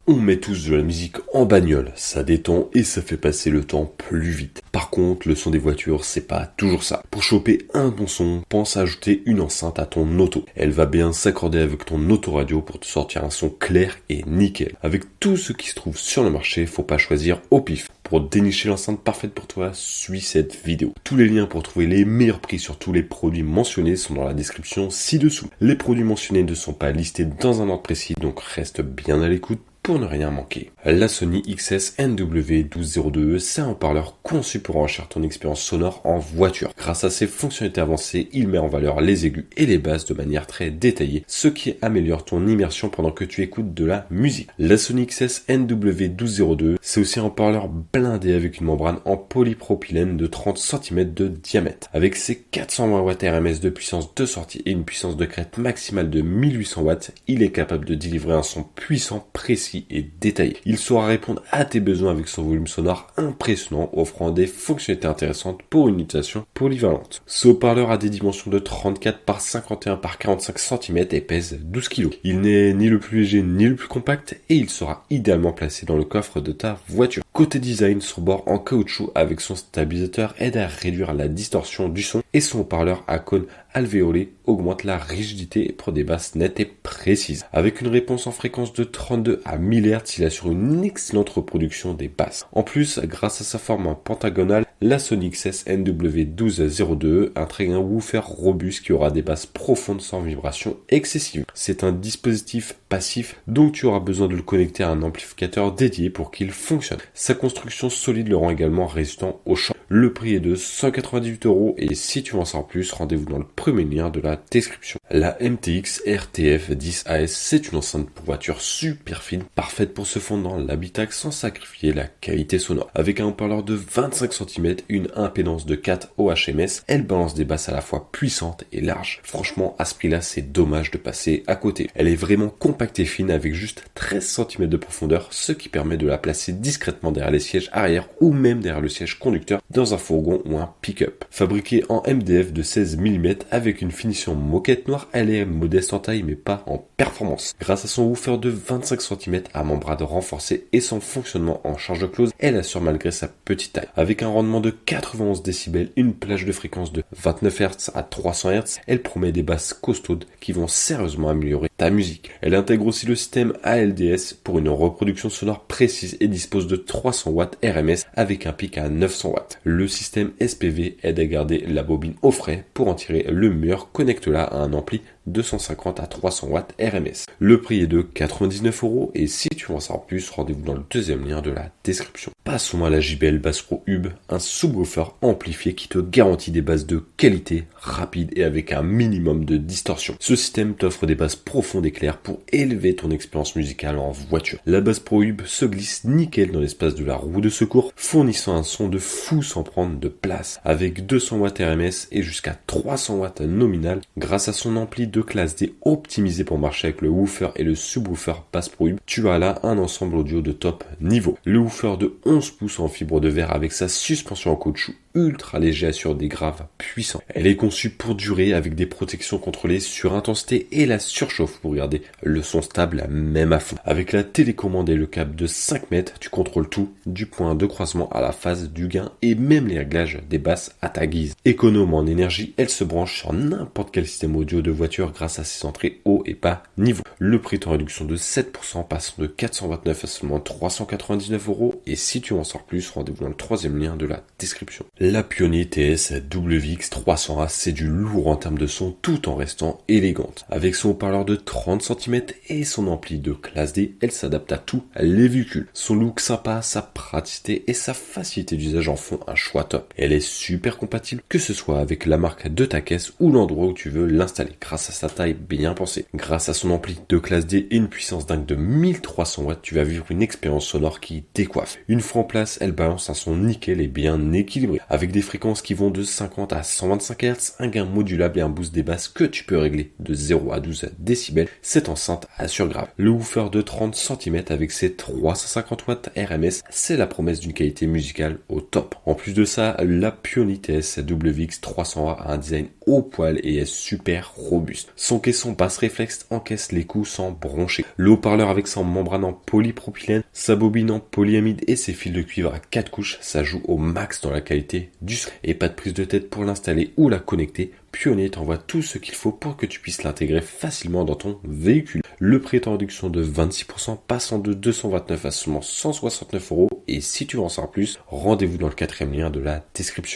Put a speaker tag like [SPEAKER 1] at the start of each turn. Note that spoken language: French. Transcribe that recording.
[SPEAKER 1] On met tous de la musique en bagnole, ça détend et ça fait passer le temps plus vite. Par contre, le son des voitures, c'est pas toujours ça. Pour choper un bon son, pense à ajouter une enceinte à ton auto. Elle va bien s'accorder avec ton autoradio pour te sortir un son clair et nickel. Avec tout ce qui se trouve sur le marché, faut pas choisir au pif. Pour dénicher l'enceinte parfaite pour toi, suis cette vidéo. Tous les liens pour trouver les meilleurs prix sur tous les produits mentionnés sont dans la description ci-dessous. Les produits mentionnés ne sont pas listés dans un ordre précis, donc reste bien à l'écoute pour ne rien manquer. La Sony XS-NW1202E, c'est un haut-parleur conçu pour enrichir ton expérience sonore en voiture. Grâce à ses fonctionnalités avancées, il met en valeur les aigus et les basses de manière très détaillée, ce qui améliore ton immersion pendant que tu écoutes de la musique. La Sony XS-NW1202E, c'est aussi un haut-parleur blindé avec une membrane en polypropylène de 30 cm de diamètre. Avec ses 420 Watts RMS de puissance de sortie et une puissance de crête maximale de 1800 watts, il est capable de délivrer un son puissant, précis et détaillé. Il saura répondre à tes besoins avec son volume sonore impressionnant, offrant des fonctionnalités intéressantes pour une utilisation polyvalente. Ce haut-parleur a des dimensions de 34 par 51 par 45 cm et pèse 12 kg. Il n'est ni le plus léger ni le plus compact et il sera idéalement placé dans le coffre de ta voiture. Côté design, son bord en caoutchouc avec son stabilisateur aide à réduire la distorsion du son et son haut-parleur à cône alvéolé augmente la rigidité pour des basses nettes et précises. Avec une réponse en fréquence de 32 à 1000 Hz, il assure une excellente reproduction des basses. En plus, grâce à sa forme pentagonale, la Sony XS-NW1202E intègre un woofer robuste qui aura des basses profondes sans vibration excessive. C'est un dispositif passif, donc tu auras besoin de le connecter à un amplificateur dédié pour qu'il fonctionne. Sa construction solide le rend également résistant au choc. Le prix est de 198€ et si tu veux en savoir plus, rendez-vous dans le premier lien de la description. La MTX RTF10AS, c'est une enceinte pour voiture super fine, parfaite pour se fondre dans l'habitacle sans sacrifier la qualité sonore. Avec un haut-parleur de 25 cm, une impédance de 4 ohms, elle balance des basses à la fois puissantes et larges. Franchement, à ce prix-là, c'est dommage de passer à côté. Elle est vraiment compacte et fine avec juste 13 cm de profondeur, ce qui permet de la placer discrètement derrière les sièges arrière ou même derrière le siège conducteur dans un fourgon ou un pick-up. Fabriquée en MDF de 16 mm avec une finition moquette noire, elle est modeste en taille mais pas en performance. Grâce à son woofer de 25 cm à membrane renforcée et son fonctionnement en charge close, elle assure malgré sa petite taille. Avec un rendement de 91 décibels, une plage de fréquence de 29 Hz à 300 Hz, elle promet des basses costaudes qui vont sérieusement améliorer ta musique. Elle intègre aussi le système ALDS pour une reproduction sonore précise et dispose de 300 watts RMS avec un pic à 900 watts. Le système SPV aide à garder la bobine au frais pour en tirer le meilleur. Connecte-la à un ampli 250 à 300 watts RMS. Le prix est de 99€ et si tu veux en savoir plus, rendez-vous dans le deuxième lien de la description. Passons à la JBL Bass Pro Hub, un subwoofer amplifié qui te garantit des basses de qualité, rapides et avec un minimum de distorsion. Ce système t'offre des basses profondes et claires pour élever ton expérience musicale en voiture. La Bass Pro Hub se glisse nickel dans l'espace de la roue de secours, fournissant un son de fou sans prendre de place. Avec 200 watts RMS et jusqu'à 300 watts nominal, grâce à son ampli de classe D optimisé pour marcher avec le woofer et le subwoofer Bass Pro Hub, tu as là un ensemble audio de top niveau. Le woofer de 11 pouces en fibre de verre avec sa suspension en caoutchouc ultra léger assure des graves puissants. Elle est conçue pour durer avec des protections contre les surintensité et la surchauffe pour garder le son stable même à fond. Avec la télécommande et le câble de 5 mètres, tu contrôles tout, du point de croisement à la phase du gain et même les réglages des basses à ta guise. Économe en énergie, elle se branche sur n'importe quel système audio de voiture grâce à ses entrées haut et bas niveau. Le prix est en réduction de 7%, passant de 429 à seulement 399€ et si tu veux en savoir plus, rendez-vous dans le troisième lien de la description. La Pioneer TS WX300A, c'est du lourd en termes de son tout en restant élégante. Avec son haut-parleur de 30 cm et son ampli de classe D, elle s'adapte à tous les véhicules. Son look sympa, sa praticité et sa facilité d'usage en font un choix top. Elle est super compatible que ce soit avec la marque de ta caisse ou l'endroit où tu veux l'installer grâce à sa taille bien pensée. Grâce à son ampli de classe D et une puissance dingue de 1300 watts, tu vas vivre une expérience sonore qui décoiffe. Une fois en place, elle balance un son nickel et bien équilibré. Avec des fréquences qui vont de 50 à 125 Hz, un gain modulable et un boost des basses que tu peux régler de 0 à 12 décibels, cette enceinte assure grave. Le woofer de 30 cm avec ses 350 watts RMS, c'est la promesse d'une qualité musicale au top. En plus de ça, la Pioneer TS WX300A a un design haut poil et est super robuste. plus. Son caisson basse réflexe encaisse les coups sans broncher. Le haut-parleur avec son membrane en polypropylène, sa bobine en polyamide et ses fils de cuivre à 4 couches, ça joue au max dans la qualité du son. Et pas de prise de tête pour l'installer ou la connecter. Pionnier t'envoie tout ce qu'il faut pour que tu puisses l'intégrer facilement dans ton véhicule. Le prix est en réduction de 26%, passant de 229 à seulement 169 €. Et si tu veux en savoir plus, rendez-vous dans le 4e lien de la description.